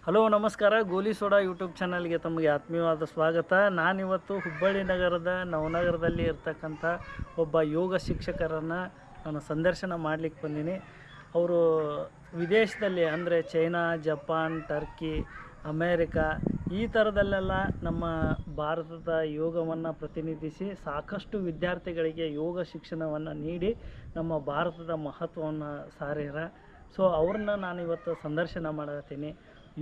Hello ನಮಸ್ಕಾರ, ಗೋಲಿ soda YouTube ಚಾನಲ್ಗೆ ತಮಗೆ ಆತ್ಮೀಯವಾದ ಸ್ವಾಗತ. ನಾನಿವತ್ತು ಹುಬ್ಬಳ್ಳಿ ನಗರದ ನವನಗರದಲ್ಲಿ ಇರ್ತಕ್ಕಂಥ ಒಬ್ಬ ಯೋಗ ಶಿಕ್ಷಕರನ್ನು ನಾನು ಸಂದರ್ಶನ ಮಾಡಲಿಕ್ಕೆ ಬಂದೀನಿ. ಅವರು ವಿದೇಶದಲ್ಲಿ ಅಂದರೆ ಚೈನಾ, ಜಪಾನ್, ಟರ್ಕಿ, ಅಮೇರಿಕಾ ಈ ಥರದಲ್ಲೆಲ್ಲ ನಮ್ಮ ಭಾರತದ ಯೋಗವನ್ನು ಪ್ರತಿನಿಧಿಸಿ ಸಾಕಷ್ಟು ವಿದ್ಯಾರ್ಥಿಗಳಿಗೆ ಯೋಗ ಶಿಕ್ಷಣವನ್ನು ನೀಡಿ ನಮ್ಮ ಭಾರತದ ಮಹತ್ವವನ್ನು ಸಾರ್ಯಾರ. ಸೊ ಅವ್ರನ್ನ ನಾನು ಇವತ್ತು ಸಂದರ್ಶನ ಮಾಡತ್ತೀನಿ.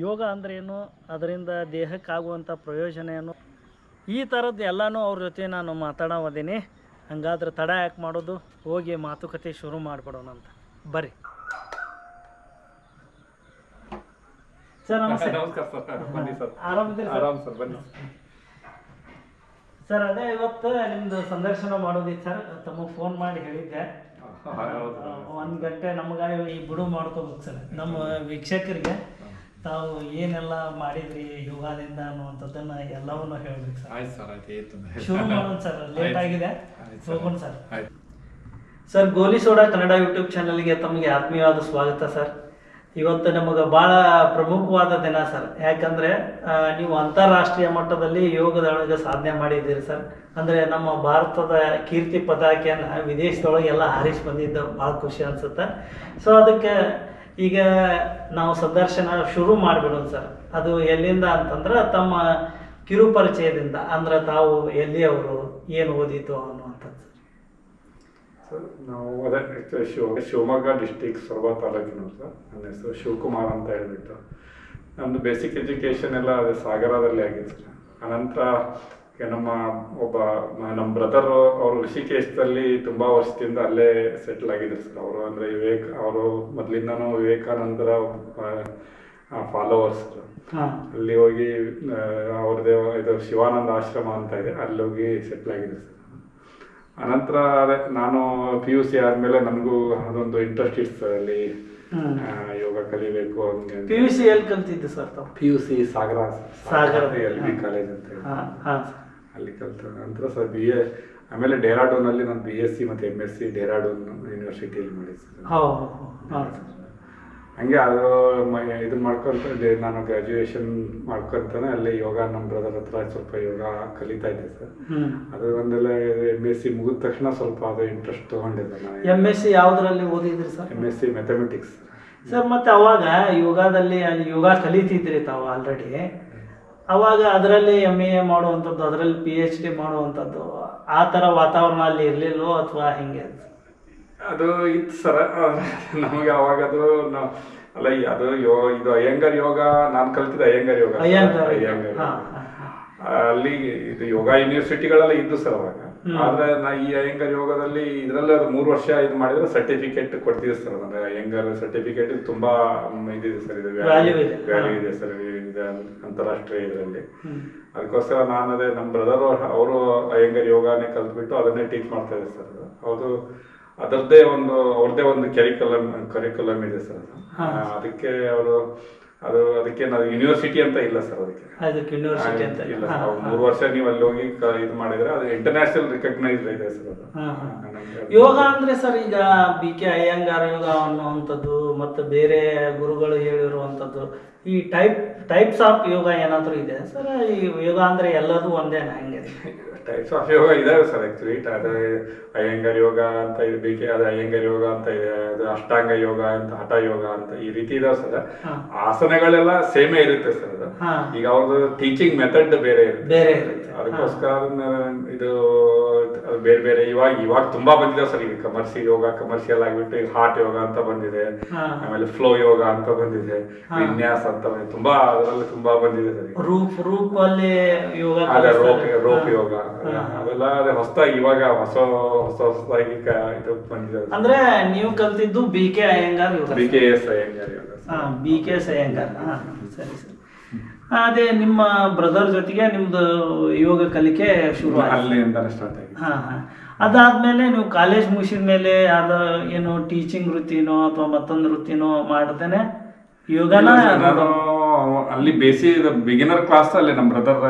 ಯೋಗ ಅಂದ್ರೇನು, ಅದರಿಂದ ದೇಹಕ್ಕಾಗುವಂಥ ಪ್ರಯೋಜನ ಏನು, ಈ ಥರದ್ದು ಎಲ್ಲನೂ ಅವ್ರ ಜೊತೆ ನಾನು ಮಾತಾಡೋದೀನಿ. ಹಂಗಾದ್ರೆ ತಡ ಯಾಕೆ ಮಾಡೋದು, ಹೋಗಿ ಮಾತುಕತೆ ಶುರು ಮಾಡಿಬಿಡೋಣ ಅಂತ ಬರ್ರಿ. ಸರ್ ನಮಸ್ತೆ. ನಮಸ್ಕಾರ ಸರ್, ಬನ್ನಿ ಸರ್. ಆರಾಮಿದ್ದೀರಿ ಸರ್? ಆರಾಮ್ ಸರ್, ಬನ್ನಿ ಸರ್. ಅದೇ ಇವತ್ತು ನಿಮ್ಮದು ಸಂದರ್ಶನ ಮಾಡೋದಿತ್ತು ಸರ್. ತಮಗೆ ಫೋನ್ ಮಾಡಿ ಹೇಳಿದ್ದೆ 1 ಗಂಟೆ ನಮ್ಗೆ ಈ ಬಿಡು ಮಾಡ್ಕೋಬೇಕು ಸರ್. ನಮ್ಮ ವೀಕ್ಷಕರಿಗೆ ತಾವು ಏನೆಲ್ಲ ಮಾಡಿದ್ರಿ ಯೋಗದಿಂದ ಅನ್ನುವಂಥದ್ದನ್ನು ಎಲ್ಲವನ್ನೂ ಹೇಳ್ಬೇಕು ಸರ್. ಆಯ್ತು ಸರ್, ಆಯ್ತು. ಶುರು ಮಾಡೋಣ ಸರ್, ಲೇಟ್ ಆಗಿದೆ, ಹೋಗೋಣ ಸರ್. ಸರ್, ಗೋಲಿ ಸೋಡಾ ಕನ್ನಡ ಯೂಟ್ಯೂಬ್ ಚಾನಲ್ಗೆ ತಮಗೆ ಆತ್ಮೀಯವಾದ ಸ್ವಾಗತ ಸರ್. ಇವತ್ತು ನಮಗೆ ಭಾಳ ಪ್ರಮುಖವಾದ ದಿನ ಸರ್. ಯಾಕಂದರೆ ನೀವು ಅಂತಾರಾಷ್ಟ್ರೀಯ ಮಟ್ಟದಲ್ಲಿ ಯೋಗದೊಳಗೆ ಸಾಧನೆ ಮಾಡಿದ್ದೀರಿ ಸರ್. ಅಂದರೆ ನಮ್ಮ ಭಾರತದ ಕೀರ್ತಿ ಪತಾಕೆಯನ್ನು ವಿದೇಶದೊಳಗೆಲ್ಲ ಹಾರಿಸಿ ಬಂದಿದ್ದು ಭಾಳ ಖುಷಿ ಅನಿಸುತ್ತೆ. ಸೊ ಅದಕ್ಕೆ ಈಗ ನಾವು ಸಂದರ್ಶನ ಶುರು ಮಾಡಿಬಿಡೋಣ ಸರ್. ಅದು ಎಲ್ಲಿಂದ ಅಂತಂದ್ರೆ ತಮ್ಮ ಕಿರು ಪರಿಚಯದಿಂದ, ಅಂದ್ರೆ ತಾವು ಎಲ್ಲಿಯವರು, ಏನು ಓದಿತು ಅನ್ನುವಂಥದ್ದು ಸರ್. ನಾವು ಅದೇ ಆ್ಯಕ್ಚುಲಿ ಶಿವಮೊಗ್ಗ ಡಿಸ್ಟಿಕ್ ಸೊರಬ ತಾಲೂಕಿನವರು ಸರ್. ನನ್ನ ಹೆಸರು ಶಿವಕುಮಾರ್ ಅಂತ ಹೇಳ್ಬಿಟ್ಟು. ನಮ್ಮದು ಬೇಸಿಕ್ ಎಜುಕೇಷನ್ ಎಲ್ಲ ಅದೇ ಸಾಗರದಲ್ಲಿ ಆಗಿದೆ ಸರ್. ಆನಂತರ ನಮ್ಮ ಬ್ರದರು ಅವರು ಋಷಿಕೇಶದಲ್ಲಿ ತುಂಬ ವರ್ಷದಿಂದ ಅಲ್ಲೇ ಸೆಟ್ಲ್ ಆಗಿದ್ರು ಸರ್. ಅವರು ಅಂದರೆ ಅವರು ಮೊದಲಿಂದನೂ ವಿವೇಕಾನಂದರ ಫಾಲೋವರ್ಸ್. ಅಲ್ಲಿ ಹೋಗಿ ಅವ್ರದ್ದೇ ಇದು ಶಿವಾನಂದ ಆಶ್ರಮ ಅಂತ ಇದೆ, ಅಲ್ಲಿ ಹೋಗಿ ಸೆಟ್ಲ್ ಆಗಿದ್ರು ಸರ್. ಅನಂತರ ಅದೇ ನಾನು PUC ಆದಮೇಲೆ ನನಗೂ ಅದೊಂದು ಇಂಟ್ರೆಸ್ಟ್ ಇತ್ತು ಸರ್, ಅಲ್ಲಿ ಯೋಗ ಕಲಿಬೇಕು ಹಂಗೆ. PUC ಎಲ್ಲಿ ಕಲ್ತಿದ್ದು ಸರ್ ತಾವು? PUC ಸಾಗರ LB ಕಾಲೇಜ್ ಅಂತ ಹೇಳಿ ಅಲ್ಲಿ ಕಲ್ತ ನಂತರ ಸರ್ BA, ಆಮೇಲೆ ಡೆಹ್ರಾಡೂನಲ್ಲಿ ನಾನು BSc ಮತ್ತು MSc ಡೆಹ್ರಾಡೂನ್ ಯೂನಿವರ್ಸಿಟಿಯಲ್ಲಿ ಮಾಡಿದ್ದೆ ಸರ್. ಹಂಗೆ ಅದು ಇದನ್ನ ಮಾಡ್ಕೊಂತ ನಾನು ಗ್ರ್ಯಾಜುಯೇಷನ್ ಮಾಡ್ಕೊತಾನೆ ಅಲ್ಲಿ ಯೋಗ ನಮ್ಮ ಬ್ರದರ್ ಹತ್ರ ಸ್ವಲ್ಪ ಯೋಗ ಕಲಿತಾ ಇದ್ದೆ ಸರ್. ಅದು ಒಂದೆಲ್ಲ MSc ಮುಗಿದ ತಕ್ಷಣ ಸ್ವಲ್ಪ ಅದು ಇಂಟ್ರೆಸ್ಟ್ ತೊಗೊಂಡಿದ್ದೆ ನಾನು. MSc ಯಾವುದರಲ್ಲಿ ಓದಿದ್ರಿ ಸರ್? MSc mathematics sir. ಮತ್ತು ಅವಾಗ ಯೋಗದಲ್ಲಿ ಅಲ್ಲಿ ಯೋಗ ಕಲಿತಿದ್ರಿ ತಾವು ಆಲ್ರೆಡಿ. ಅವಾಗ ಅದರಲ್ಲಿ MA ಮಾಡುವಂಥದ್ದು, ಅದರಲ್ಲಿ PhD ಮಾಡುವಂಥದ್ದು, ಆ ಥರ ವಾತಾವರಣ ಅಲ್ಲಿ ಇರಲಿಲ್ಲವೋ ಅಥವಾ ಹೆಂಗೆ? ಅದು ಇತ್ತು ಸರ್. ನಮಗೆ ಅವಾಗ ಅದು ಅಲ್ಲ, ಅದು ಇದು ಅಯ್ಯಂಗಾರ್ ಯೋಗ ನಾನು ಕಲ್ತಿದ್ದೆ. ಅಯ್ಯಂಗಾರ್ ಯೋಗ ಅಲ್ಲಿ ಇದು ಯೋಗ ಯೂನಿವರ್ಸಿಟಿಗಳೆಲ್ಲ ಇದ್ದು ಸರ್ ಅವಾಗ. ಆದ್ರೆ ನಾ ಈ ಅಯ್ಯಂಗಾರ್ ಯೋಗದಲ್ಲಿ ಇದರಲ್ಲಿ ಅದು 3 ವರ್ಷ ಇದು ಮಾಡಿದ್ರೆ ಸರ್ಟಿಫಿಕೇಟ್ ಕೊಡ್ತಿದ್ದೆ ಸರ್. ಅಂದ್ರೆ ಅಯ್ಯಂಗಾರ್ ಸರ್ಟಿಫಿಕೇಟ್ ತುಂಬಾ ಇದಿದೆ ಸರ್, ಇದು ವ್ಯಾಲ್ಯೂ ಇದೆ ಸರ್ ಅಂತಾರಾಷ್ಟ್ರೀಯ ಇದರಲ್ಲಿ. ಅದಕ್ಕೋಸ್ಕರ ನಾನು ಅದೇ ನಮ್ಮ ಬ್ರದರ್ ಅವರು ಅಯ್ಯಂಗಾರ್ ಯೋಗನೇ ಕಲ್ತ್ಬಿಟ್ಟು ಅದನ್ನೇ ಟೀಚ್ ಮಾಡ್ತಾ ಇದ್ದಾರೆ ಸರ್. ಅವರು ಅವ್ರದ್ದೇ ಒಂದು ಕರಿಕ್ಯುಲಮ್ ಇದೆ ಸರ್. ಅದಕ್ಕೆ ಅದಕ್ಕೆ ನಾವು ಯೂನಿವರ್ಸಿಟಿ ಅಂತ ಇಲ್ಲ ಸರ್. ಅದಕ್ಕೆ ಯೂನಿವರ್ಸಿಟಿ ಅಂತ ಇಲ್ಲ. 3 ವರ್ಷ ನೀವು ಅಲ್ಲಿ ಹೋಗಿ ಇದು ಮಾಡಿದ್ರೆ ಅದು ಇಂಟರ್ನ್ಯಾಷನಲ್ ರಿಕಗ್ನೈಸ್ಡ್ ಇದೆ ಸರ್ ಅದು. ಯೋಗ ಅಂದ್ರೆ ಸರ್ ಈಗ BK ಅಯ್ಯಂಗಾರ್ ಯೋಗ ಅನ್ನುವಂಥದ್ದು ಮತ್ತು ಬೇರೆ ಗುರುಗಳು ಹೇಳಿರುವಂಥದ್ದು, ಈ ಟೈಪ್ಸ್ ಆಫ್ ಯೋಗ ಏನಾದರೂ ಇದೆ ಸರ್? ಈ ಯೋಗ ಅಂದ್ರೆ ಎಲ್ಲದೂ ಒಂದೇನಾ, ಹೆಂಗೆ? ಟೈಪ್ಸ್ ಆಫ್ ಯೋಗ ಇದಾವೆ ಸರ್. ಆಕ್ಚುಲಿ ಅದು ಅಯ್ಯಂಗಾರ್ ಯೋಗ ಅಂತ ಇದೆ, BK ಅದು ಅಯ್ಯಂಗಾರ್ ಯೋಗ ಅಂತ ಇದೆ, ಅದು ಅಷ್ಟಾಂಗ ಯೋಗ ಅಂತ, ಹಠ ಯೋಗ ಅಂತ ಈ ರೀತಿ ಇದಾವೆ ಸರ್. ಆಸನಗಳೆಲ್ಲ ಸೇಮೇ ಇರುತ್ತೆ ಸರ್. ಅದು ಈಗ ಅವ್ರದ್ದು ಟೀಚಿಂಗ್ ಮೆಥಡ್ ಬೇರೆ ಇರುತ್ತೆ. ಅದಕ್ಕೋಸ್ಕರ ಇದು ಬೇರೆ ಬೇರೆ ಇವಾಗ ತುಂಬಾ ಬಂದಿದೆ ಸರ್. ಈಗ ಕಮರ್ಷಿಯಲ್ ಆಗಿಬಿಟ್ಟು ಈಗ ಹಾರ್ಟ್ ಯೋಗ ಅಂತ ಬಂದಿದೆ, ಆಮೇಲೆ ಫ್ಲೋ ಯೋಗ ಅಂತ ಬಂದಿದೆ, ವಿನ್ಯಾಸ ಅಂತ ಬಂದಿದೆ, ತುಂಬಾ ಅದರಲ್ಲಿ ತುಂಬಾ ಬಂದಿದೆ ಸರ್. ರೂಪಲ್ಲಿ ಯೋಗ, ರೋಪ್ ಯೋಗ ಅವೆಲ್ಲ ಹೊಸದಾಗಿ ಇವಾಗ ಹೊಸದಾಗಿ ಇದು ಬಂದಿದೆ. ಅಂದ್ರೆ ನೀವು ಕಲ್ತಿದ್ದು BK ಅಯ್ಯಂಗಾರ್ ಯೋಗ? BKS ಅಯ್ಯಂಗಾರ್ ಯೋಗ. BKS ಅಯ್ಯಂಗಾರ್. ಸರಿ ಸರಿ. ಅದೇ ನಿಮ್ಮ ಬ್ರದರ್ ಜೊತೆಗೆ ನಿಮ್ದು ಯೋಗ ಕಲಿಕೆ ಶುರು ಅಲ್ಲಿಂದ ಸ್ಟಾರ್ಟ್ ಆಗಿದೆ. ಅದಾದ್ಮೇಲೆ ನೀವು ಕಾಲೇಜ್ ಮುಗಿಸಿದ ಮೇಲೆ ಅದು ಏನು ಟೀಚಿಂಗ್ ವೃತ್ತಿನೋ ಅಥವಾ ಮತ್ತೊಂದು ವೃತ್ತಿನೋ ಮಾಡ್ದೇನೆ ಯೋಗನ? ನಾನು ಅಲ್ಲಿ ಬಿಗಿನರ್ ಕ್ಲಾಸ್ ಅಲ್ಲಿ ನಮ್ಮ ಬ್ರದರ್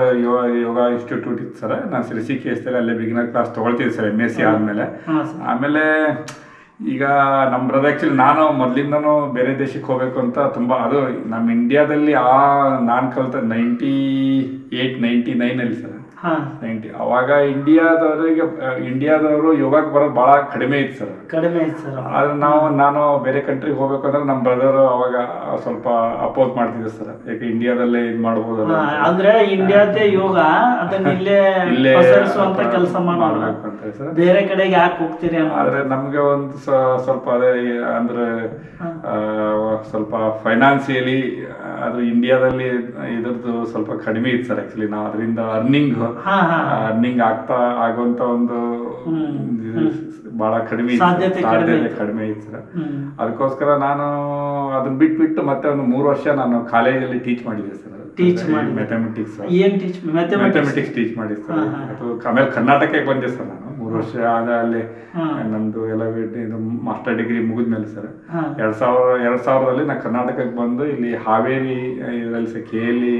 ಯೋಗ ಇನ್ಸ್ಟಿಟ್ಯೂಟ್ ಇತ್ತು ಸರ್. ನಾನು ಋಷಿಕೇಶದಲ್ಲಿ ಅಲ್ಲೇ ಬಿಗಿನರ್ ಕ್ಲಾಸ್ ತೊಗೊಳ್ತಿದ್ದೆ ಸರ್ MSc ಆದಮೇಲೆ. ಆಮೇಲೆ ಈಗ ನಮ್ಮ ಬ್ರದರ್ ಆ್ಯಕ್ಚುಲಿ ನಾನು ಮೊದಲಿಂದನೂ ಬೇರೆ ದೇಶಕ್ಕೆ ಹೋಗ್ಬೇಕು ಅಂತ ತುಂಬ, ಅದು ನಮ್ಮ ಇಂಡಿಯಾದಲ್ಲಿ ನಾನು ಕಲಿತ 98-99 ಸರ್, ಹಾಂ 90 ಅವಾಗ ಇಂಡಿಯಾದವರು ಯೋಗಕ್ಕೆ ಬರೋದು ಭಾಳ ಕಡಿಮೆ ಇತ್ತು ಸರ್. ಕಡಿಮೆ ಐತೆ ಸರ್. ಆದ್ರೆ ನಾನು ಬೇರೆ ಕಂಟ್ರಿಗೆ ಹೋಗ್ಬೇಕು ಅಂದ್ರೆ ನಮ್ಮ ಬ್ರದರ್ ಅವಾಗ ಸ್ವಲ್ಪ ಅಪೋಸ್ ಮಾಡ್ತಿದ್ದೆ ಸರ್, ಯಾಕೆ ಇಂಡಿಯಾದಲ್ಲೇ ಇದು ಮಾಡ್ಬೋದು ಅಂದ್ರೆ ಇಂಡಿಯಾದೇ ಯೋಗ ಅದನ್ನ ಇಲ್ಲೇ ಪಸರಿಸುವಂತ ಕೆಲಸ ಮಾಡ್ಬೇಕು ಅಂತ ಸರ್. ಬೇರೆ ಕಡೆಗೆ ಯಾಕೆ ಹೋಗ್ತೀರಿ ಆದ್ರೆ ನಮ್ಗೆ ಒಂದು ಸ್ವಲ್ಪ ಅದೇ ಅಂದ್ರೆ ಸ್ವಲ್ಪ ಫೈನಾನ್ಸಿಯಲಿ ಅದು ಇಂಡಿಯಾದಲ್ಲಿ ಇದ್ರದ್ದು ಸ್ವಲ್ಪ ಕಡಿಮೆ ಇತ್ತು ಸರ್. ಆಕ್ಚುಲಿ ನಾವು ಅದರಿಂದ ಅರ್ನಿಂಗ್ ಆಗುವಂತ ಒಂದು ಬಹಳ ಕಡಿಮೆ ಕಡಿಮೆ ಇತ್ತು ಸರ್. ಅದಕ್ಕೋಸ್ಕರ ನಾನು ಅದನ್ನ ಬಿಟ್ಬಿಟ್ಟು ಮತ್ತೆ ಒಂದು 3 ವರ್ಷ ನಾನು ಕಾಲೇಜಲ್ಲಿ ಟೀಚ್ ಮಾಡಿದ್ದೆ ಸರ್. ಮ್ಯಾಥಮೆಟಿಕ್ಸ್ ಟೀಚ್ ಮಾಡಿದ್ದೆ ಸರ್. ಅದು ಆಮೇಲೆ ಕರ್ನಾಟಕಕ್ಕೆ ಬಂದೆ ಸರ್. ನಾನು 3 ವರ್ಷ ಆದ ಅಲ್ಲಿ ನಮ್ದು ಎಲ್ಲ ಮಾಸ್ಟರ್ ಡಿಗ್ರಿ ಮುಗಿದ್ಮೇಲೆ ಸರ್ 2000ರಲ್ಲಿ ನಾನು ಕರ್ನಾಟಕಕ್ಕೆ ಬಂದು ಇಲ್ಲಿ ಹಾವೇರಿ ಇದರಲ್ಲಿ KLE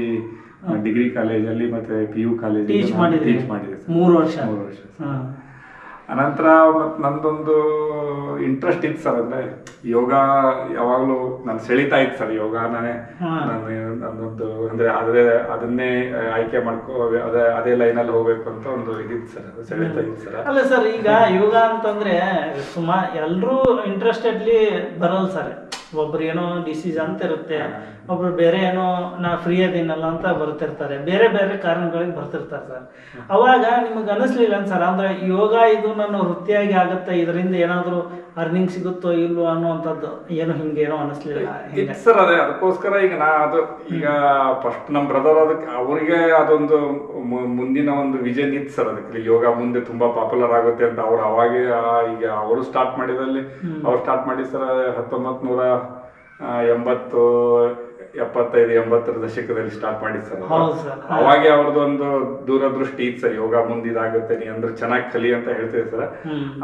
ಡಿಗ್ರಿ ಕಾಲೇಜಲ್ಲಿ ಮತ್ತೆ PU ಕಾಲೇಜ್ ಟೀಚ್ ಮಾಡಿದೆ ಸರ್ 3 ವರ್ಷ. ಅನಂತರ ನಂದೊಂದು ಇಂಟ್ರೆಸ್ಟ್ ಇತ್ತು ಸರ್, ಅಂದ್ರೆ ಯೋಗ ಯಾವಾಗಲೂ ನಾನು ಸೆಳಿತಾ ಇತ್ತು ಸರ್. ಯೋಗ ನನ್ನೊಂದು ಅಂದ್ರೆ ಅದನ್ನೇ ಆಯ್ಕೆ ಮಾಡ್ಕೋ ಅದೇ ಲೈನಲ್ಲಿ ಹೋಗ್ಬೇಕು ಅಂತ ಒಂದು ಇದಿತ್ತು ಸರ್, ಅದು ಸೆಳಿತಾ ಇತ್ತು ಸರ್. ಅಲ್ಲ ಸರ್, ಈಗ ಯೋಗ ಅಂತಂದ್ರೆ ಎಲ್ಲರೂ ಇಂಟ್ರೆಸ್ಟೆಡ್ಲಿ ಬರಲ್ಲ ಸರ್. ಒಬ್ರು ಏನೋ ಡಿಸೀಸ್ ಅಂತ ಇರುತ್ತೆ, ಒಬ್ರು ಬೇರೆ ಏನೋ ನಾ ಫ್ರೀ ಅದೇನಲ್ಲ ಅಂತ ಬರ್ತಿರ್ತಾರೆ, ಬೇರೆ ಬೇರೆ ಕಾರಣಗಳಿಗೆ ಬರ್ತಿರ್ತಾರೆ ಸರ್. ಅವಾಗ ನಿಮಗೆ ಅನಿಸ್ಲಿಲ್ಲ ಸರ್, ಅಂದ್ರೆ ಯೋಗ ಇದು ನನ್ನ ವೃತ್ತಿಯಾಗಿ ಆಗುತ್ತೆ, ಇದರಿಂದ ಏನಾದರೂ ಅರ್ನಿಂಗ್ ಸಿಗುತ್ತೋ ಇಲ್ವೋ ಅನ್ನುವಂಥದ್ದು ಏನೋ ಹಿಂಗೇನೋ ಅನಿಸ್ಲಿಲ್ಲ ಸರ್. ಅದೇ ಅದಕ್ಕೋಸ್ಕರ ಈಗ ಫಸ್ಟ್ ನಮ್ಮ ಬ್ರದರ್ ಅವರಿಗೆ ಅದೊಂದು ಮುಂದಿನ ಒಂದು ವಿಷನ್ ಇತ್ತು ಸರ್. ಅದಕ್ಕೆ ಯೋಗ ಮುಂದೆ ತುಂಬಾ ಪಾಪ್ಯುಲರ್ ಆಗುತ್ತೆ ಅಂತ ಅವ್ರು ಅವಾಗೆ ಈಗ ಅವರು ಸ್ಟಾರ್ಟ್ ಮಾಡಿದಲ್ಲಿ ಮಾಡಿ ಸರ್ 1975-80 ದಶಕದಲ್ಲಿ ಸ್ಟಾರ್ಟ್ ಮಾಡಿ ಸರ್. ಅವಾಗೆ ಅವ್ರದ್ದು ಒಂದು ದೂರದೃಷ್ಟಿ ಇತ್ತು ಸರ್, ಯೋಗ ಮುಂದಿದಾಗುತ್ತೆ, ನೀ ಅಂದ್ರೆ ಚೆನ್ನಾಗಿ ಕಲಿ ಅಂತ ಹೇಳ್ತಿದ್ದೆ ಸರ್.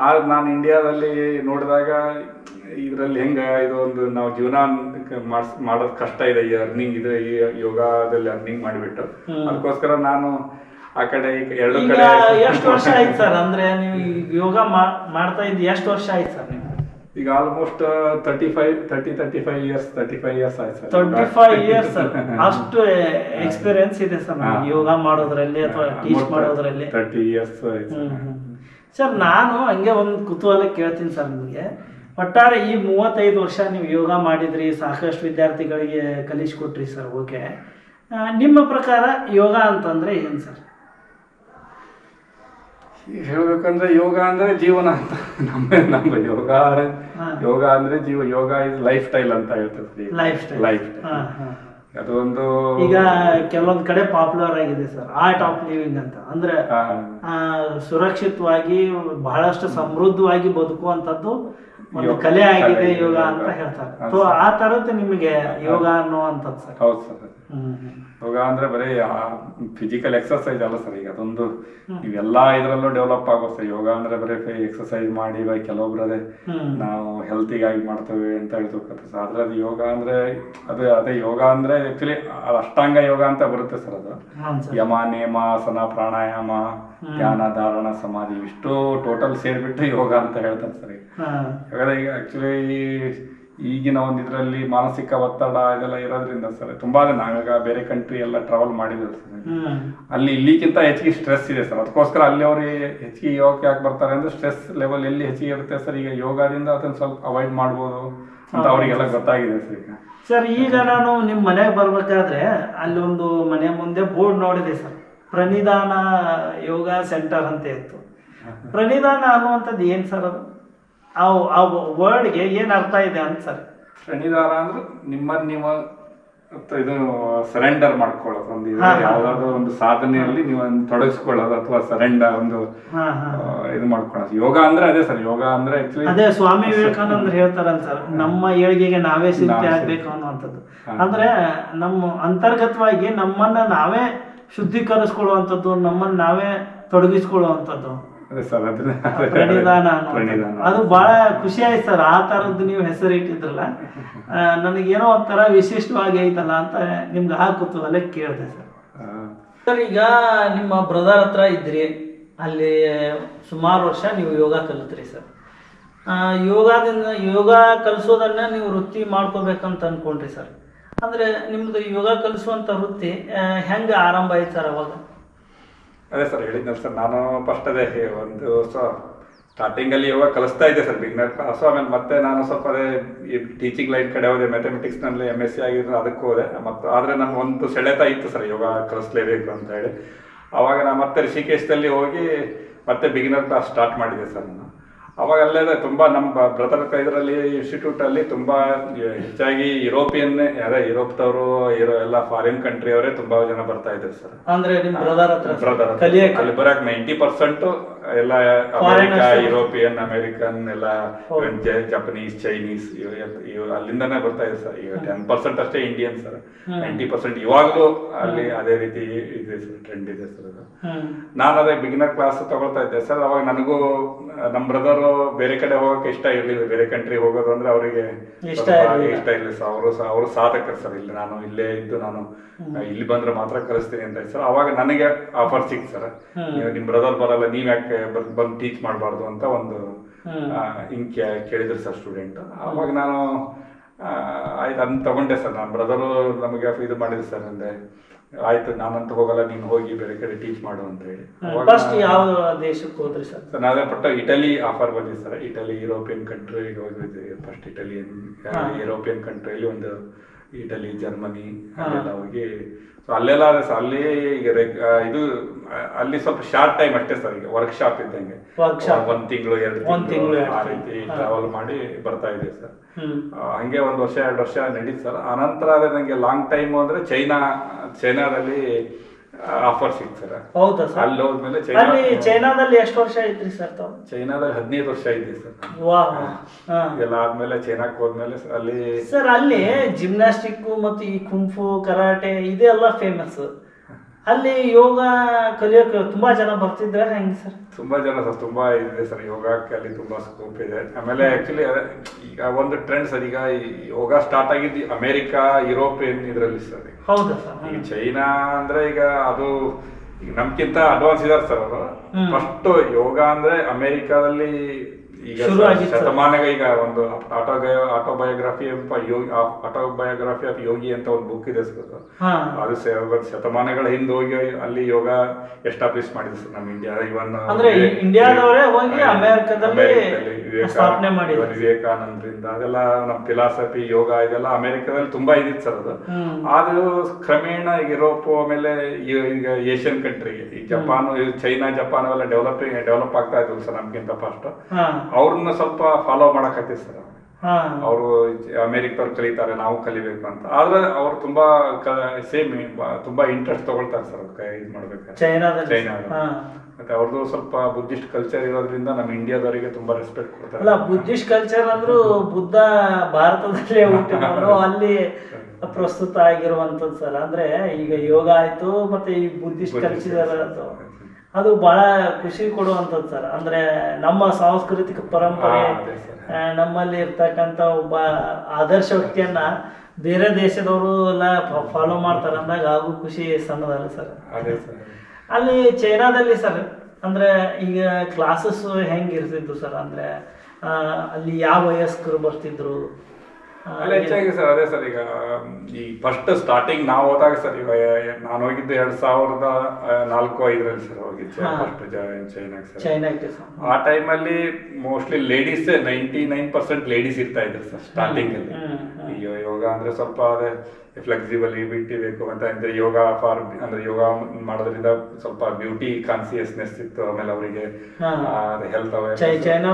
ಆದ್ರೆ ನಾನು ಇಂಡಿಯಾದಲ್ಲಿ ನೋಡಿದಾಗ ಇದರಲ್ಲಿ ಇದು ಒಂದು ನಾವು ಜೀವನ ಮಾಡೋದು ಕಷ್ಟ ಇದೆ, ಈ ಅರ್ನಿಂಗ್ ಇದೆ, ಈ ಯೋಗದಲ್ಲಿ ಅರ್ನಿಂಗ್ ಮಾಡಿಬಿಟ್ಟು. ಅದಕ್ಕೋಸ್ಕರ ನಾನು ಆ ಕಡೆ ಎರಡು ಕಡೆ. ಎಷ್ಟು ವರ್ಷ ಆಯ್ತು ಸರ್ ಅಂದ್ರೆ ನೀವು ಯೋಗ ಮಾಡ್ತಾ ಇದ್ದು? ಎಷ್ಟು ವರ್ಷ ಆಯ್ತು ಸರ್ ನೀವು? ಈಗ ಆಲ್ಮೋಸ್ಟ್ 35 ಇಯರ್ಸ್ ಆಯ್ತು ಸರ್. 35 ಇಯರ್ಸ್ ಅಷ್ಟು ಎಕ್ಸ್ಪೀರಿಯನ್ಸ್ ಇದೆ ಸರ್ ಯೋಗ ಮಾಡೋದ್ರಲ್ಲಿ ಅಥವಾ ಟೀಚ್ ಮಾಡೋದ್ರಲ್ಲಿ. 30 ಇಯರ್ಸ್ ಆಯ್ತು ಸರ್. ನಾನು ಹಂಗೆ ಒಂದು ಕುತೂಹಲ ಕೇಳ್ತೀನಿ ಸರ್ ನಿಮಗೆ. ಒಟ್ಟಾರೆ ಈ 35 ವರ್ಷ ನೀವು ಯೋಗ ಮಾಡಿದ್ರಿ, ಸಾಕಷ್ಟು ವಿದ್ಯಾರ್ಥಿಗಳಿಗೆ ಕಲಿಸ್ಕೊಟ್ರಿ ಸರ್. ಓಕೆ, ನಿಮ್ಮ ಪ್ರಕಾರ ಯೋಗ ಅಂತಂದ್ರೆ ಏನು ಸರ್? ಹೇಳ್ಬೇಕಂದ್ರೆ ಯೋಗ ಅಂದ್ರೆ ಜೀವನ ಅಂತ. ನಮ್ಮ ಯೋಗ ಅಂದ್ರೆ ಯೋಗ ಇಸ್ ಲೈಫ್ ಸ್ಟೈಲ್ ಅಂತ ಹೇಳ್ತಾರೆ. ಲೈಫ್ ಸ್ಟೈಲ್ ಅದೊಂದು ಈಗ ಕೆಲವೊಂದ್ ಕಡೆ ಪಾಪ್ಯುಲರ್ ಆಗಿದೆ ಸರ್, ಆರ್ಟ್ ಆಫ್ ಲಿವಿಂಗ್ ಅಂತ. ಅಂದ್ರೆ ಸುರಕ್ಷಿತವಾಗಿ ಬಹಳಷ್ಟು ಸಮೃದ್ಧವಾಗಿ ಬದುಕುವಂತದ್ದು ಒಂದು ಕಲೆ ಆಗಿದೆ ಯೋಗ ಅಂತ ಹೇಳ್ತಾರೆ. ಸೊ ಆ ತರದ್ದು ನಿಮಗೆ ಯೋಗ ಅನ್ನುವಂಥದ್ದು ಸರ್? ಹೌದು ಸರ್. ಯೋಗ ಅಂದ್ರೆ ಬರೀ ಫಿಸಿಕಲ್ ಎಕ್ಸರ್ಸೈಸ್ ಅಲ್ಲ ಸರ್. ಈಗ ಅದೊಂದು ಇವೆಲ್ಲಾ ಇದ್ರಲ್ಲೂ ಡೆವಲಪ್ ಆಗೋ ಸರ್. ಯೋಗ ಅಂದ್ರೆ ಬರೀ ಎಕ್ಸರ್ಸೈಸ್ ಮಾಡಿ ಕೆಲವೊಬ್ರು ನಾವು ಹೆಲ್ತಿಗಾಗಿ ಮಾಡ್ತೇವೆ ಅಂತ ಹೇಳ್ತಿರ್ತಾರೆ ಸರ್. ಆದ್ರೆ ಅದು ಯೋಗ ಅಂದ್ರೆ ಅದೇ ಯೋಗ ಅಂದ್ರೆ ಆಕ್ಚುಲಿ ಅಷ್ಟಾಂಗ ಯೋಗ ಅಂತ ಬರುತ್ತೆ ಸರ್. ಅದು ಯಮ, ನೇಮ, ಆಸನ, ಪ್ರಾಣಾಯಾಮ, ಧ್ಯಾನ, ಧಾರಣ, ಸಮಾಧಿ ಇಷ್ಟು ಟೋಟಲ್ ಸೇರ್ಬಿಟ್ಟು ಯೋಗ ಅಂತ ಹೇಳ್ತಾರೆ ಸರ್. ಈಗ ಆಕ್ಚುಲಿ ಈಗಿನ ಒಂದು ಇದರಲ್ಲಿ ಮಾನಸಿಕ ಒತ್ತಡ ಇದೆಲ್ಲ ಇರೋದ್ರಿಂದ ಸರ್ ತುಂಬಾ ನಾವಾಗ ಬೇರೆ ಕಂಟ್ರಿ ಎಲ್ಲ ಟ್ರಾವೆಲ್ ಮಾಡಿದ್ರು ಸರ್. ಅಲ್ಲಿ ಇಲ್ಲಿಗಿಂತ ಹೆಚ್ಚಿಗೆ ಸ್ಟ್ರೆಸ್ ಇದೆ ಸರ್. ಅದಕ್ಕೋಸ್ಕರ ಅಲ್ಲಿ ಅವ್ರಿಗೆ ಹೆಚ್ಚಿಗೆ ಯೋಗಕ್ಕೆ ಯಾಕೆ ಬರ್ತಾರೆ ಅಂದ್ರೆ ಸ್ಟ್ರೆಸ್ ಲೆವೆಲ್ ಎಲ್ಲಿ ಹೆಚ್ಚಿಗೆ ಇರುತ್ತೆ ಸರ್. ಈಗ ಯೋಗದಿಂದ ಅದನ್ನ ಸ್ವಲ್ಪ ಅವಾಯ್ಡ್ ಮಾಡ್ಬೋದು ಅಂತ ಅವರಿಗೆಲ್ಲ ಗೊತ್ತಾಗಿದೆ ಸರ್. ಈಗ ಸರ್, ಈಗ ನಾನು ನಿಮ್ಮ ಮನೆಗೆ ಬರ್ಬೇಕಾದ್ರೆ ಅಲ್ಲಿ ಒಂದು ಮನೆ ಮುಂದೆ ಬೋರ್ಡ್ ನೋಡಿದೆ ಸರ್, ಪ್ರಣಿಧಾನ ಯೋಗ ಸೆಂಟರ್ ಅಂತ ಇತ್ತು. ಪ್ರಣಿಧಾನ ಅನ್ನುವಂಥದ್ದು ಏನು ಸರ್? ಅದು ಆ ವರ್ಡ್ಗೆ ಏನು ಅರ್ಥ ಇದೆ ಅಂತ ಸರ್? ಪ್ರಣಿಧಾನ ಅಂದ್ರೆ ನೀವು ಇದು ಸರೆಂಡರ್ ಮಾಡ್ಕೊಳ್ಳೋದು, ಒಂದು ಯಾವ್ದಾದ್ರು ಒಂದು ಸಾಧನೆಯಲ್ಲಿ ನೀವು ತೊಡಗಿಸ್ಕೊಳ್ಳೋದು ಅಥವಾ ಸರೆಂಡರ್ ಒಂದು ಇದು ಮಾಡ್ಕೊಳ್ಳೋದು. ಯೋಗ ಅಂದ್ರೆ ಅದೇ ಸರ್. ಯೋಗ ಅಂದ್ರೆ ಆಕ್ಚುಲಿ ಅದೇ ಸ್ವಾಮಿ ವಿವೇಕಾನಂದ್ರ ಹೇಳ್ತಾರಲ್ಲ ಸರ್, ನಮ್ಮ ಏಳಿಗೆಗೆ ನಾವೇ ಸಿದ್ಧಿ ಆಗ್ಬೇಕು ಅನ್ನುವಂಥದ್ದು. ಅಂದ್ರೆ ನಮ್ಮ ಅಂತರ್ಗತವಾಗಿ ನಮ್ಮನ್ನ ನಾವೇ ಶುದ್ಧೀಕರಿಸ್ಕೊಳ್ಳುವಂಥದ್ದು, ನಮ್ಮನ್ನ ನಾವೇ ತೊಡಗಿಸ್ಕೊಳ್ಳುವಂಥದ್ದು ಪ್ರಣಿಧಾನ. ಅದು ಬಹಳ ಖುಷಿ ಆಯ್ತು ಸರ್. ಆ ತರದ್ದು ನೀವು ಹೆಸರು ಇಟ್ಟಿದ್ರಲ್ಲ, ನನಗೇನೋ ಒಂಥರ ವಿಶಿಷ್ಟವಾಗಿ ಐತಲ್ಲ ಅಂತ ನಿಮ್ಗೆ ಆ ಕುತೂಹಲ ಕೇಳಿದೆ ಸರ್. ಸರ್, ಈಗ ನಿಮ್ಮ ಬ್ರದರ್ ಹತ್ರ ಇದ್ರಿ, ಅಲ್ಲಿ ಸುಮಾರು ವರ್ಷ ನೀವು ಯೋಗ ಕಲಿತ್ರಿ ಸರ್. ಯೋಗ ಕಲಿಸೋದನ್ನ ನೀವು ವೃತ್ತಿ ಮಾಡ್ಕೋಬೇಕಂತ ಅಂದ್ಕೊಂಡ್ರಿ ಸರ್. ಅಂದರೆ ನಿಮ್ಮದು ಯೋಗ ಕಲಿಸುವಂಥ ವೃತ್ತಿ ಹೆಂಗೆ ಆರಂಭ ಆಯ್ತು ಸರ್ ಅವಾಗ? ಅದೇ ಸರ್ ಹೇಳಿದ್ನಲ್ಲ ಸರ್, ನಾನು ಫಸ್ಟ್ ಅದೇ ಒಂದು ಸ್ಟಾರ್ಟಿಂಗಲ್ಲಿ ಯೋಗ ಕಲಿಸ್ತಾ ಇದ್ದೆ ಸರ್, ಬಿಗ್ನರ್ ಕ್ಲಾಸು. ಆಮೇಲೆ ಮತ್ತೆ ನಾನು ಸ್ವಲ್ಪ ಅದೇ ಈ ಟೀಚಿಂಗ್ ಲೈನ್ ಕಡೆ ಹೋದೆ, ಮ್ಯಾಥಮೆಟಿಕ್ಸ್ನಲ್ಲಿ MSc ಆಗಿದ್ರು ಅದಕ್ಕೆ ಹೋದೆ. ಮತ್ತು ಆದರೆ ನಮ್ಗೆ ಒಂದು ಸೆಳೆತ ಇತ್ತು ಸರ್ ಯೋಗ ಕಲಿಸ್ಲೇಬೇಕು ಅಂತ ಹೇಳಿ. ಆವಾಗ ನಾನು ಮತ್ತೆ ಋಷಿಕೇಶದಲ್ಲಿ ಹೋಗಿ ಮತ್ತೆ ಬಿಗಿನರ್ ಕ್ಲಾಸ್ ಸ್ಟಾರ್ಟ್ ಮಾಡಿದೆ ಸರ್ ನಾನು. ಅವಾಗ ಅಲ್ಲೇ ತುಂಬ ನಮ್ಮ ಬ್ರದರ್ ಇದರಲ್ಲಿ ಇನ್ಸ್ಟಿಟ್ಯೂಟಲ್ಲಿ ತುಂಬ ಹೆಚ್ಚಾಗಿ ಅದೇ ಯುರೋಪ್ದವರು ಎಲ್ಲ ಫಾರಿನ್ ಕಂಟ್ರಿ ಅವರೇ ತುಂಬ ಜನ ಬರ್ತಾ ಇದ್ದಾರೆ ಸರ್. ಅಂದ್ರೆ ನಿಮ್ಮ ಬ್ರದರ್ ಅಲ್ಲಿ ಬರಕ್ 90% ಎಲ್ಲ ಅಮೆರಿಕ, ಯುರೋಪಿಯನ್, ಅಮೆರಿಕನ್ ಎಲ್ಲ ಜಪನೀಸ್, ಚೈನೀಸ್ ಅಲ್ಲಿಂದಾನೇ ಬರ್ತಾ ಇದೆ ಸರ್. ಈಗ 10% ಅಷ್ಟೇ ಇಂಡಿಯನ್ ಸರ್. 90% ಇವಾಗಲೂ ಅಲ್ಲಿ ಅದೇ ರೀತಿ ಇದೆ ಸರ್, ಟ್ರೆಂಡ್ ಇದೆ ಸರ್ ಅದು. ನಾನು ಅದೇ ಬಿಗಿನರ್ ಕ್ಲಾಸ್ ತಗೊಳ್ತಾ ಇದ್ದೆ ಸರ್. ಅವಾಗ ನನಗೂ ನಮ್ಮ ಬ್ರದರು ಬೇರೆ ಕಡೆ ಹೋಗಕ್ಕೆ ಇಷ್ಟ ಇರ್ಲಿಲ್ಲ, ಬೇರೆ ಕಂಟ್ರಿ ಹೋಗೋದು ಅಂದ್ರೆ ಅವರಿಗೆ ಇಷ್ಟ ಇಲ್ಲ ಸರ್. ಅವರು ಸಾಧಕರು ಸರ್. ಇಲ್ಲಿ ನಾನು ಇಲ್ಲೇ ಇದ್ದು ನಾನು ಇಲ್ಲಿ ಬಂದ್ರೆ ಮಾತ್ರ ಕಲಿಸ್ತೀನಿ ಅಂತ ಸರ್. ಅವಾಗ ನನಗೆ ಆಫರ್ ಸಿಕ್ತು ಸರ್, ನೀವು ನಿಮ್ಮ ಬ್ರದರ್ ಬರಲ್ಲ, ನೀವ್ ಯಾಕೆ ಬಂದು ಟೀಚ್ ಮಾಡಬಾರ್ದು ಅಂತ ಒಂದು ಹಿಂಗ್ ಕೇಳಿದ್ರು ಸರ್ ಸ್ಟೂಡೆಂಟ್. ಅವಾಗ ನಾನು ಆಯ್ತು ಅದನ್ನ ತಗೊಂಡೆ ಸರ್. ನನ್ನ ಬ್ರದರು ನಮಗೆ ಇದು ಮಾಡಿದ್ರು ಸರ್, ಅಂದ್ರೆ ಆಯ್ತು ನಾನಂತೂ ಹೋಗಲ್ಲ, ನೀನು ಹೋಗಿ ಬೇರೆ ಕಡೆ ಟೀಚ್ ಮಾಡು ಅಂತ ಹೇಳಿ. ಫಸ್ಟ್ ಯಾವ ದೇಶಕ್ಕೆ ಹೋದ್ರಿ ಸರ್? ನಾವೇ ಇಟಲಿ ಆಫರ್ ಬಂದಿದೆ ಸರ್. ಇಟಲಿ ಯುರೋಪಿಯನ್ ಕಂಟ್ರಿಗೆ ಹೋಗಿದ್ದೆ ಫಸ್ಟ್. ಯುರೋಪಿಯನ್ ಕಂಟ್ರಿಯಲ್ಲಿ ಒಂದು ಇಟಲಿ, ಜರ್ಮನಿ ಅಲ್ಲೆಲ್ಲ ಹೋಗಿ ಅಲ್ಲೆಲ್ಲ ಅಲ್ಲಿ ಇದು ಅಲ್ಲಿ ಸ್ವಲ್ಪ ಶಾರ್ಟ್ ಟೈಮ್ ಅಷ್ಟೇ ಸರ್. ಈಗ ವರ್ಕ್ಶಾಪ್ ಇದ್ದಂಗೆ 1 ತಿಂಗಳು 2 ತಿಂಗಳು ಆ ರೀತಿ ಟ್ರಾವೆಲ್ ಮಾಡಿ ಬರ್ತಾ ಇದೆ ಸರ್. ಹಂಗೆ 1 ವರ್ಷ 2 ವರ್ಷ ನಡೀತು ಸರ್. ಆನಂತರ ಅದೇ ನಂಗೆ ಲಾಂಗ್ ಟೈಮ್ ಅಂದ್ರೆ ಚೈನಾದಲ್ಲಿ ಆಫರ್ ಸಿಕ್ತು ಸರ್. ಹೌದಾ ಸರ್? ಅಲ್ಲಿ ಹೋದ್ಮೇಲೆ ಚೈನಾದಲ್ಲಿ ಎಷ್ಟು ವರ್ಷ ಐತ್ರಿ ಸರ್ ತಾವು? ಚೈನಾದಲ್ಲಿ 15 ವರ್ಷ ಇದ್ದೆ ಸರ್. ಎಲ್ಲ ಆದ್ಮೇಲೆ ಚೈನಾಕ್ ಹೋದ್ಮೇಲೆ ಅಲ್ಲಿ ಸರ್ ಅಲ್ಲಿ ಜಿಮ್ನಾಸ್ಟಿಕ್ ಮತ್ತು ಈ ಕುಂಫು, ಕರಾಟೆ ಇದೆಲ್ಲ ಫೇಮಸ್. ಅಲ್ಲಿ ಯೋಗ ಕಲಿಯೋಕೆ ತುಂಬಾ ಜನ ಬರ್ತಿದ್ರೆ ಹೆಂಗೆ ಸರ್? ತುಂಬಾ ಜನ ಸರ್, ತುಂಬಾ ಇದೆ ಸರ್ ಯೋಗಕ್ಕೆ ಅಲ್ಲಿ ತುಂಬಾ ಸ್ಕೋಪ್ ಇದೆ. ಆಮೇಲೆ ಆಕ್ಚುಲಿ ಈಗ ಒಂದು ಟ್ರೆಂಡ್ ಸರ್, ಈಗ ಯೋಗ ಸ್ಟಾರ್ಟ್ ಆಗಿದ್ದು ಅಮೆರಿಕಾ, ಯುರೋಪಿಯನ್ ಇದರಲ್ಲಿ ಸರ್. ಹೌದಾ ಸರ್? ಈಗ ಚೈನಾ ಅಂದ್ರೆ ಈಗ ಅದು ಈಗ ನಮ್ಗಿಂತ ಅಡ್ವಾನ್ಸ್ ಇದಾರೆ ಸರ್ ಅವರು. ಫಸ್ಟ್ ಯೋಗ ಅಂದ್ರೆ ಅಮೆರಿಕಾದಲ್ಲಿ ಈಗ ಶತಮಾನಗ ಈಗ ಒಂದು ಆಟೋಬಯೋಗ್ರಫಿ ಆಫ್ ಯೋಗಿ ಅಂತ ಒಂದು ಬುಕ್ ಇದೆ ಸರ್. ಅದು ಶತಮಾನಗಳ ಹಿಂದೆ ಹೋಗಿ ಅಲ್ಲಿ ಯೋಗ ಎಸ್ಟಾಬ್ಲಿಷ್ ಮಾಡಿದ್ರು ಸರ್ ನಮ್ಮ ಇಂಡಿಯಾ. ಇವನ್ ವಿವೇಕಾನಂದ್ರಿಂದ ಅದೆಲ್ಲ ನಮ್ಮ ಫಿಲಾಸಫಿ ಯೋಗ ಇದೆಲ್ಲ ಅಮೆರಿಕದಲ್ಲಿ ತುಂಬಾ ಇದಿತ್ತು ಸರ್ ಅದು. ಅದು ಕ್ರಮೇಣ ಯುರೋಪ್ ಆಮೇಲೆ ಈಗ ಏಷ್ಯನ್ ಕಂಟ್ರಿಗೆ ಈ ಜಪಾನ್, ಚೈನಾ, ಜಪಾನ್ ಅವೆಲ್ಲ ಡೆವಲಪ್ ಆಗ್ತಾ ಇದ್ವು ಸರ್ ನಮ್ಗಿಂತ ಫಸ್ಟ್. ಅವ್ರನ್ನ ಸ್ವಲ್ಪ ಫಾಲೋ ಮಾಡಕತ್ತೀವಿ ಸರ್. ಅವರು ಅಮೆರಿಕದವ್ರು ಕಲಿತಾರೆ, ನಾವು ಕಲಿಬೇಕು ಅಂತ. ಆದ್ರೆ ಅವ್ರು ತುಂಬಾ ಸೇಮ್ ತುಂಬಾ ಇಂಟ್ರೆಸ್ಟ್ ತಗೊಳ್ತಾರೆ ಸರ್ ಇದು ಮಾಡ್ಬೇಕಾದ್ರೆ ಚೈನಾ. ಮತ್ತೆ ಅವ್ರದ್ದು ಸ್ವಲ್ಪ ಬುದ್ಧಿಸ್ಟ್ ಕಲ್ಚರ್ ಇರೋದ್ರಿಂದ ನಮ್ಮ ಇಂಡಿಯಾದವರಿಗೆ ತುಂಬಾ ರೆಸ್ಪೆಕ್ಟ್ ಕೊಡ್ತಾರೆ. ಅಲ್ಲ, ಬುದ್ಧಿಸ್ಟ್ ಕಲ್ಚರ್ ಅಂದ್ರೂ ಬುದ್ಧ ಭಾರತದಲ್ಲೇ ಹುಟ್ಟಿಕೊಂಡು ಅಲ್ಲಿ ಪ್ರಸ್ತುತ ಆಗಿರುವಂತದ್ದು ಸರ್. ಅಂದ್ರೆ ಈಗ ಯೋಗ ಆಯ್ತು ಮತ್ತೆ ಈ ಬುದ್ಧಿಸ್ಟ್ ಕಲ್ಚರ್ ಅದು ಬಹಳ ಖುಷಿ ಕೊಡುವಂಥದ್ದು ಸರ್. ಅಂದ್ರೆ ನಮ್ಮ ಸಾಂಸ್ಕೃತಿಕ ಪರಂಪರೆ, ನಮ್ಮಲ್ಲಿ ಇರ್ತಕ್ಕಂಥ ಒಬ್ಬ ಆದರ್ಶ ವ್ಯಕ್ತಿಯನ್ನ ಬೇರೆ ದೇಶದವರು ಎಲ್ಲ ಫಾಲೋ ಮಾಡ್ತಾರೆ ಅಂದಾಗ ಹಾಗೂ ಖುಷಿ ಸಣ್ಣದಲ್ಲ ಸರ್. ಅಲ್ಲಿ ಚೈನಾದಲ್ಲಿ ಸರ್ ಅಂದ್ರೆ ಈಗ ಕ್ಲಾಸಸ್ ಹೆಂಗಿರ್ತಿದ್ರು ಸರ್? ಅಂದ್ರೆ ಅಲ್ಲಿ ಯಾವ ವಯಸ್ಕರು ಬರ್ತಿದ್ರು? ಹೆಚ್ಚಾಗಿ ಸರ್ ಅದೇ ಸರ್. ಈಗ ಈ ಫಸ್ಟ್ ಸ್ಟಾರ್ಟಿಂಗ್ ನಾವು ಹೋದಾಗ ಸರ್, ಈಗ ನಾನು ಹೋಗಿದ್ದು 2004-05 ಸರ್ ಹೋಗಿದ್ದೆ ಫಸ್ಟ್ ಚೈನಾಕ್ಕೆ ಸರ್. ಆ ಟೈಮಲ್ಲಿ ಮೋಸ್ಟ್ಲಿ ಲೇಡೀಸ್ 99% ಲೇಡೀಸ್ ಇರ್ತಾ ಇದ್ರು ಸರ್ ಸ್ಟಾರ್ಟಿಂಗ್ ಅಲ್ಲಿ. ಈ ಯೋಗ ಅಂದ್ರೆ ಸ್ವಲ್ಪ ಅದೇ ಫ್ಲೆಕ್ಸಿಬಿಲಿಟಿ ಬೇಕು ಅಂತ ಅಂದ್ರೆ ಯೋಗ ಅಂದ್ರೆ ಯೋಗ ಮಾಡೋದ್ರಿಂದ ಸ್ವಲ್ಪ ಬ್ಯೂಟಿ ಕಾನ್ಸಿಯಸ್ನೆಸ್ ಇತ್ತು. ಆಮೇಲೆ ಅವರಿಗೆ ಹೆಲ್ತ್ ಚೈನಾ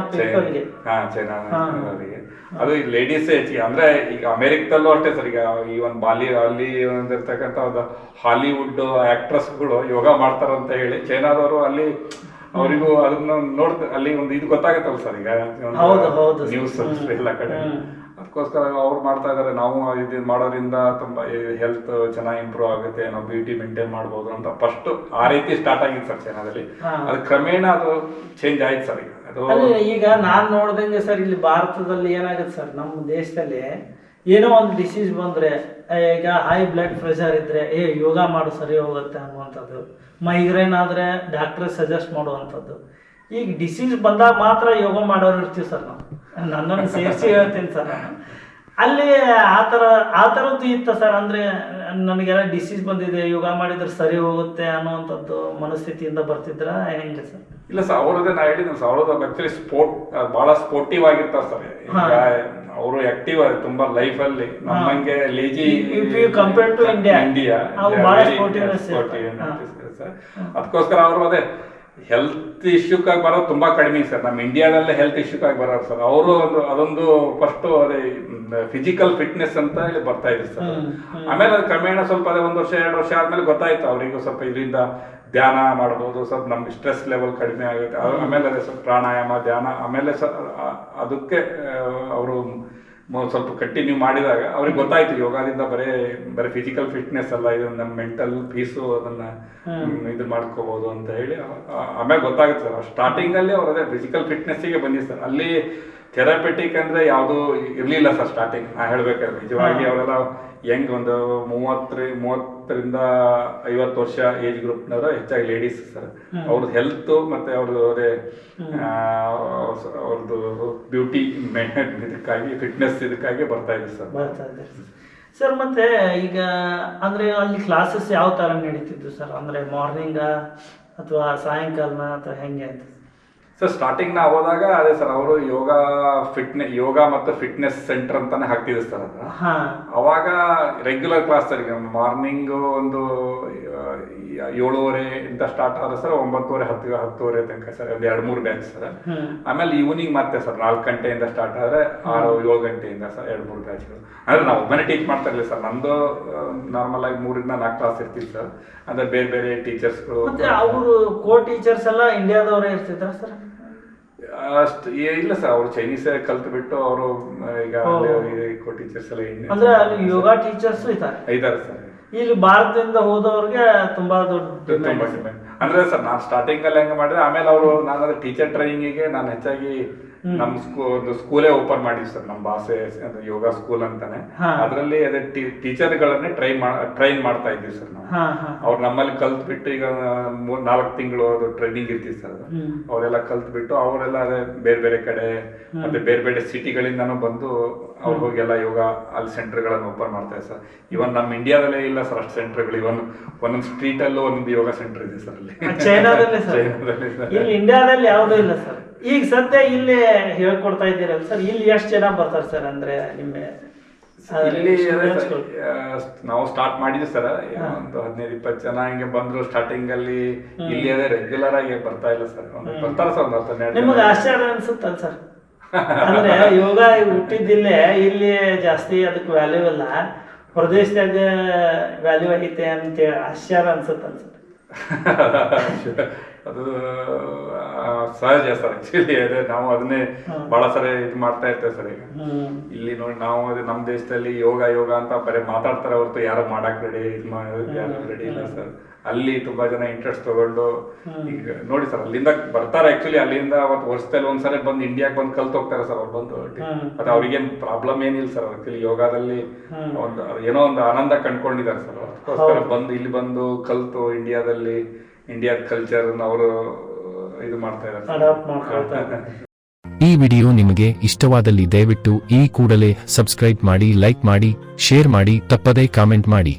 ಅವರಿಗೆ ಅದು ಲೇಡೀಸ್ ಹೆಚ್ಚಿಗೆ. ಅಂದ್ರೆ ಈಗ ಅಮೆರಿಕದಲ್ಲೂ ಅಷ್ಟೇ ಸರ್. ಈಗ ಈ ಒಂದು ಅಲ್ಲಿ ಒಂದಿರ್ತಕ್ಕಂಥ ಒಂದು ಹಾಲಿವುಡ್ ಆಕ್ಟ್ರೆಸ್ಗಳು ಯೋಗ ಮಾಡ್ತಾರಂತ ಹೇಳಿ ಚೈನಾದವರು ಅಲ್ಲಿ ಅವರಿಗೂ ಅದನ್ನ ಅಲ್ಲಿ ಒಂದು ಇದು ಗೊತ್ತಾಗತ್ತಲ್ಲ ಸರ್. ಈಗ ನ್ಯೂಸ್ ಎಲ್ಲ ಕಡೆ ಅದಕ್ಕೋಸ್ಕರ ಅವ್ರು ಮಾಡ್ತಾ ಇದಾರೆ, ನಾವು ಇದು ಮಾಡೋದ್ರಿಂದ ತುಂಬಾ ಹೆಲ್ತ್ ಚೆನ್ನಾಗಿ ಇಂಪ್ರೂವ್ ಆಗುತ್ತೆ, ನಾವು ಬ್ಯೂಟಿ ಮೇಂಟೈನ್ ಮಾಡ್ಬೋದು ಅಂತ ಫಸ್ಟ್ ಆ ರೀತಿ ಸ್ಟಾರ್ಟ್ ಆಗಿತ್ತು ಸರ್ ಚೈನಾದಲ್ಲಿ. ಅದು ಕ್ರಮೇಣ ಅದು ಚೇಂಜ್ ಆಯ್ತು ಸರ್. ಈಗ ನಾನ್ ನೋಡ್ದಂಗೆ ಸರ್ ಇಲ್ಲಿ ಭಾರತದಲ್ಲಿ ಏನಾಗುತ್ತೆ ಸರ್, ನಮ್ಮ ದೇಶದಲ್ಲಿ ಏನೋ ಒಂದು ಡಿಸೀಸ್ ಬಂದ್ರೆ ಈಗ ಹೈ ಬ್ಲಡ್ ಪ್ರೆಷರ್ ಇದ್ರೆ ಯೋಗ ಮಾಡು ಸರಿ ಹೋಗುತ್ತೆ ಅನ್ನುವಂಥದ್ದು, ಮೈಗ್ರೇನ್ ಆದ್ರೆ ಡಾಕ್ಟರ್ ಸಜೆಸ್ಟ್ ಮಾಡುವಂಥದ್ದು, ಈಗ ಡಿಸೀಸ್ ಬಂದಾಗ ಮಾತ್ರ ಯೋಗ ಮಾಡೋರು ಇರ್ತೀವಿ ಸರ್ ನಾವು, ನನ್ನನ್ನು ಸೇರಿಸಿ ಹೇಳ್ತೀನಿ ಸರ್ ನಾನು. ಅಲ್ಲಿ ಆ ಥರದ್ದು ಇತ್ತು ಸರ್. ಅಂದರೆ ನನಗೆಲ್ಲ ಡಿಸೀಸ್ ಬಂದಿದೆ, ಯೋಗ ಮಾಡಿದ್ರೆ ಸರಿ ಹೋಗುತ್ತೆ ಅನ್ನೋವಂಥದ್ದು ಮನಸ್ಥಿತಿಯಿಂದ ಬರ್ತಿದ್ರ ಹೆಂಗೆ ಸರ್? ಇಲ್ಲ ಸರ್, ಅವ್ರದ್ದೇ ನಾ ಹೇಳಿದ್ದೀನಿ ಸರ್, ಅವ್ರದ್ದು ಆಕ್ಚುಲಿ ಭಾಳ ಸ್ಪೋರ್ಟಿವ್ ಆಗಿರ್ತಾರೆ ಸರ್. ಈಗ ಅವರು ಆಕ್ಟಿವ್ ತುಂಬಾ ಲೈಫ್ ಅಲ್ಲಿ, ನಮ್ಮಂಗೆ lazy compare to India sir. ಅದಕ್ಕೋಸ್ಕರ ಅವರು ಅದೇ ಹೆಲ್ತ್ ಇಶ್ಯೂಕಾಗಿ ಬರೋದು ತುಂಬಾ ಕಡಿಮೆ ಸರ್. ನಮ್ಮ ಇಂಡಿಯಾದಲ್ಲೇ ಹೆಲ್ತ್ ಇಶ್ಯೂಕಾಗಿ ಬರೋರು ಸರ್. ಅವರು ಅದೊಂದು ಫಸ್ಟ್ ಅದೇ ಫಿಸಿಕಲ್ ಫಿಟ್ನೆಸ್ ಅಂತ ಹೇಳಿ ಬರ್ತಾ ಇದೆ ಸರ್. ಆಮೇಲೆ ಅದು ಕ್ರಮೇಣ ಸ್ವಲ್ಪ ಅದೇ 1 ವರ್ಷ 2 ವರ್ಷ ಆದ್ಮೇಲೆ ಗೊತ್ತಾಯ್ತು ಅವರಿಗೂ ಸ್ವಲ್ಪ ಇದರಿಂದ ಧ್ಯಾನ ಮಾಡ್ಬೋದು, ಸ್ವಲ್ಪ ನಮ್ಗೆ ಸ್ಟ್ರೆಸ್ ಲೆವೆಲ್ ಕಡಿಮೆ ಆಗುತ್ತೆ. ಆಮೇಲೆ ಅದೇ ಸ್ವಲ್ಪ ಪ್ರಾಣಾಯಾಮ, ಧ್ಯಾನ, ಆಮೇಲೆ ಅದಕ್ಕೆ ಅವರು ಸ್ವಲ್ಪ ಕಂಟಿನ್ಯೂ ಮಾಡಿದಾಗ ಅವ್ರಿಗೆ ಗೊತ್ತಾಯ್ತು ಯೋಗದಿಂದ ಬರೀ ಫಿಸಿಕಲ್ ಫಿಟ್ನೆಸ್ ಅಲ್ಲ, ಇದು ನಮ್ಮ ಮೆಂಟಲ್ ಪೀಸು ಅದನ್ನ ಇದು ಮಾಡ್ಕೋಬಹುದು ಅಂತ ಹೇಳಿ ಆಮೇಲೆ ಗೊತ್ತಾಗುತ್ತೆ ಸರ್. ಸ್ಟಾರ್ಟಿಂಗ್ ಅಲ್ಲಿ ಅವ್ರು ಅದೇ ಫಿಸಿಕಲ್ ಫಿಟ್ನೆಸ್ಸಿಗೆ ಬಂದಿದೆ ಸರ್. ಅಲ್ಲಿ ಥೆರಪೆಟಿಕ್ ಅಂದ್ರೆ ಯಾವುದು ಇರ್ಲಿಲ್ಲ ಸರ್ ಸ್ಟಾರ್ಟಿಂಗ್. ನಾ ಹೇಳ್ಬೇಕಾದ್ರೆ ನಿಜವಾಗಿ ಅವರೆಲ್ಲ ಹೆಂಗ್ ಒಂದು 30ರಿಂದ 50 ವರ್ಷ ಏಜ್ ಗ್ರೂಪ್ನವರು, ಹೆಚ್ಚಾಗಿ ಲೇಡೀಸ್ ಸರ್. ಅವ್ರದ್ದು ಹೆಲ್ತ್ ಮತ್ತೆ ಅವ್ರದ್ದು ಬ್ಯೂಟಿ ಮೇಂಟೈನ್ ಇದಕ್ಕಾಗಿ, ಫಿಟ್ನೆಸ್ ಇದಕ್ಕಾಗಿ ಬರ್ತಾ ಇದೆ ಸರ್. ಸರ್ ಮತ್ತೆ ಈಗ ಅಂದ್ರೆ ಅಲ್ಲಿ ಕ್ಲಾಸಸ್ ಯಾವ ತರ ನಡೀತಿದ್ವು ಸರ್? ಅಂದ್ರೆ ಮಾರ್ನಿಂಗ್ ಅಥವಾ ಸಾಯಂಕಾಲನ ಅಥವಾ ಹೆಂಗೆ ಅಂತ ಸರ್? ಸ್ಟಾರ್ಟಿಂಗ್ ನಾವು ಹೋದಾಗ ಅದೇ ಸರ್, ಅವರು ಯೋಗ ಮತ್ತು ಫಿಟ್ನೆಸ್ ಸೆಂಟರ್ ಅಂತಾನೆ ಹಾಕ್ತಿದ್ರು ಸರ್. ಅದು ಅವಾಗ ರೆಗ್ಯುಲರ್ ಕ್ಲಾಸ್ ಸರ್. ಈಗ ಮಾರ್ನಿಂಗ್ ಒಂದು 7:30 ಇಂದ ಸ್ಟಾರ್ಟ್ ಆದ್ರೆ ಸರ್ 9:30 10:30 ತನಕ ಸರ್, ಒಂದು 2-3 ಬ್ಯಾಚ್ ಸರ್. ಆಮೇಲೆ ಈವ್ನಿಂಗ್ ಮತ್ತೆ ಸರ್ 4 ಗಂಟೆಯಿಂದ ಸ್ಟಾರ್ಟ್ ಆದ್ರೆ 6-7 ಗಂಟೆಯಿಂದ ಸರ್ 2-3 ಬ್ಯಾಚ್ಗಳು. ಅಂದ್ರೆ ನಾವು ಒಬ್ಬನೇ ಟೀಚ್ ಮಾಡ್ತಾ ಇರಲಿಲ್ಲ ಸರ್. ನಮ್ದು ನಾರ್ಮಲ್ ಆಗಿ 3ರಿಂದ 4 ಕ್ಲಾಸ್ ಇರ್ತೀವಿ ಸರ್. ಅಂದ್ರೆ ಬೇರೆ ಬೇರೆ ಟೀಚರ್ಸ್ಗಳು. ಅವರು ಕೋ ಟೀಚರ್ಸ್ ಎಲ್ಲ ಇಂಡಿಯಾದವರೇ ಇರ್ತಿದ್ರ ಸರ್? ಅಷ್ಟು ಇಲ್ಲ ಸರ್, ಅವರು ಚೈನೀಸ್ ಕಲ್ತು ಬಿಟ್ಟು ಅವರು ಈಗ ಕೋ ಟೀಚರ್ಸ್ ಎಲ್ಲ ಅಂದ್ರೆ ಅಲ್ಲಿ ಯೋಗ ಟೀಚರ್ಸ್ ಇದ್ದಾರೆ ಸರ್. ಇಲ್ಲಿ ಭಾರತದಿಂದ ಹೋದವ್ರಿಗೆ ತುಂಬಾ ದೊಡ್ಡ ಅಂದ್ರೆ ಸರ್, ನಾನು ಸ್ಟಾರ್ಟಿಂಗ್ ಅಲ್ಲಿ ಹೆಂಗ ಮಾಡಿದ್ರೆ, ಆಮೇಲೆ ಅವರು ನಾನು ಟೀಚರ್ ಟ್ರೈನಿಂಗಿಗೆ ನಾನು ಹೆಚ್ಚಾಗಿ ನಮ್ ಒಂದು ಸ್ಕೂಲೇ ಓಪನ್ ಮಾಡಿದ್ವಿ ಸರ್, ನಮ್ಮ ಭಾಷೆ ಯೋಗ ಸ್ಕೂಲ್ ಅಂತಾನೆ. ಅದರಲ್ಲಿ ಅದೇ ಟೀಚರ್ಗಳನ್ನೇ ಟ್ರೈನ್ ಮಾಡ್ತಾ ಇದ್ವಿ ಸರ್ ನಾವು. ಅವ್ರು ನಮ್ಮಲ್ಲಿ ಕಲ್ತ್ ಬಿಟ್ಟು ಈಗ 4 ತಿಂಗಳು ಅದು ಟ್ರೈನಿಂಗ್ ಇರ್ತೀವಿ ಸರ್. ಅವರೆಲ್ಲ ಕಲ್ತ್ ಬಿಟ್ಟು ಅವರೆಲ್ಲ ಅದೇ ಬೇರೆ ಬೇರೆ ಕಡೆ ಮತ್ತೆ ಬೇರೆ ಬೇರೆ ಸಿಟಿಗಳಿಂದಾನು ಬಂದು ಅವ್ರು ಹೋಗೆಲ್ಲ ಯೋಗ ಅಲ್ಲಿ ಸೆಂಟರ್ಗಳನ್ನು ಓಪನ್ ಮಾಡ್ತಾರೆ ಸರ್. ಇವನ್ ನಮ್ಮ ಇಂಡಿಯಾದಲ್ಲೇ ಇಲ್ಲ ಸರ್ ಅಷ್ಟು ಸೆಂಟರ್ಗಳು. ಇವನ್ ಒಂದೊಂದು ಸ್ಟ್ರೀಟ್ ಅಲ್ಲೂ ಒಂದೊಂದು ಯೋಗ ಸೆಂಟರ್ ಇದೆ ಸರ್ ಅಲ್ಲಿ. ಇಲ್ಲಿ ಇಂಡಿಯಾದಲ್ಲಿ ಯಾವುದೂ ಇಲ್ಲ ಸರ್. ಈಗ ಸದ್ಯ ಇಲ್ಲಿ ಹೇಳ್ಕೊಡ್ತಾ ಇದ್ದೀರಲ್ಲ ಸರ್, ಇಲ್ಲಿ ಎಷ್ಟು ಜನ ಬರ್ತಾರೆ ಸರ್? ಅಂದ್ರೆ ನಿಮ್ಮ ಇಲ್ಲಿ ನಾವು ಸ್ಟಾರ್ಟ್ ಮಾಡಿದ್ವಿ ಸರ್, ಒಂದು 15-20 ಜನ ಹಿಂಗೆ ಬಂದ್ರು ಸ್ಟಾರ್ಟಿಂಗ್ ಅಲ್ಲಿ. ಇಲ್ಲಿ ಅದೇ ರೆಗ್ಯುಲರ್ ಆಗಿ ಬರ್ತಾ ಇಲ್ಲ ಸರ್. ಬರ್ತಾರ ಸರ್ ಒಂದು 10-12 ಜನ. ನಿಮ್ಗೆ ಆಶ್ಚರ್ಯ ಅನ್ಸುತ್ತಲ್ಲ ಸರ್? ಅಂದ್ರೆ ಯೋಗ ಹುಟ್ಟಿದ್ದಿಲ್ಲೇ ಇಲ್ಲಿ ಜಾಸ್ತಿ ಅದಕ್ಕೆ ವ್ಯಾಲ್ಯೂ ಇಲ್ಲ, ಹೊರದೇಶದಾಗ ವ್ಯಾಲ್ಯೂ ಆಗೈತೆ ಅಂತೇಳಿ ಆಶ್ಚರ್ಯ ಅನ್ಸುತ್ತಲ್ಲ ಸರ್? ಅದು ಸಹಜ ಸರ್. ಆಕ್ಚುಲಿ ಅದೇ ನಾವು ಅದನ್ನೇ ಬಹಳ ಸರಿ ಇದು ಮಾಡ್ತಾ ಇರ್ತೇವೆ ಸರ್. ಈಗ ಇಲ್ಲಿ ನೋಡಿ ನಾವು ಅದೇ ನಮ್ಮ ದೇಶದಲ್ಲಿ ಯೋಗ ಅಂತ ಬರೀ ಮಾತಾಡ್ತಾರೆ ಹೊರತು ಯಾರು ಮಾಡಕ್ ರೆಡಿ ಯಾರು ರೆಡಿ ಇಲ್ಲ ಸರ್. ಅಲ್ಲಿ ತುಂಬಾ ಜನ ಇಂಟ್ರೆಸ್ಟ್ ತಗೊಂಡು ಈಗ ನೋಡಿ ಸರ್, ಅಲ್ಲಿಂದ ಬರ್ತಾರೆ. ಆಕ್ಚುಲಿ ಅಲ್ಲಿಂದ ವರ್ಷದಲ್ಲಿ ಒಂದ್ಸರಿ ಬಂದು ಇಂಡಿಯಾಕ್ ಬಂದು ಕಲ್ತು ಹೋಗ್ತಾರೆ ಸರ್ ಅವ್ರು ಬಂದು. ಮತ್ತೆ ಅವ್ರಿಗೇನ್ ಪ್ರಾಬ್ಲಮ್ ಏನಿಲ್ಲ ಸರ್. ಆಕ್ಚುಲಿ ಯೋಗದಲ್ಲಿ ಒಂದು ಏನೋ ಒಂದು ಆನಂದ ಕಂಡ್ಕೊಂಡಿದ್ದಾರೆ ಸರ್. ಅದಕ್ಕೋಸ್ಕರ ಬಂದು ಇಲ್ಲಿ ಬಂದು ಕಲ್ತು ಇಂಡಿಯಾದ ಕಲ್ಚರ್ ಅವರು ಇದು ಮಾಡ್ತಾ ಇದ್ದಾರೆ. ಈ ವಿಡಿಯೋ ನಿಮಗೆ ಇಷ್ಟವಾದಲ್ಲಿ ದಯವಿಟ್ಟು ಈ ಕೂಡಲೇ ಸಬ್ಸ್ಕ್ರೈಬ್ ಮಾಡಿ, ಲೈಕ್ ಮಾಡಿ, ಶೇರ್ ಮಾಡಿ, ತಪ್ಪದೇ ಕಾಮೆಂಟ್ ಮಾಡಿ.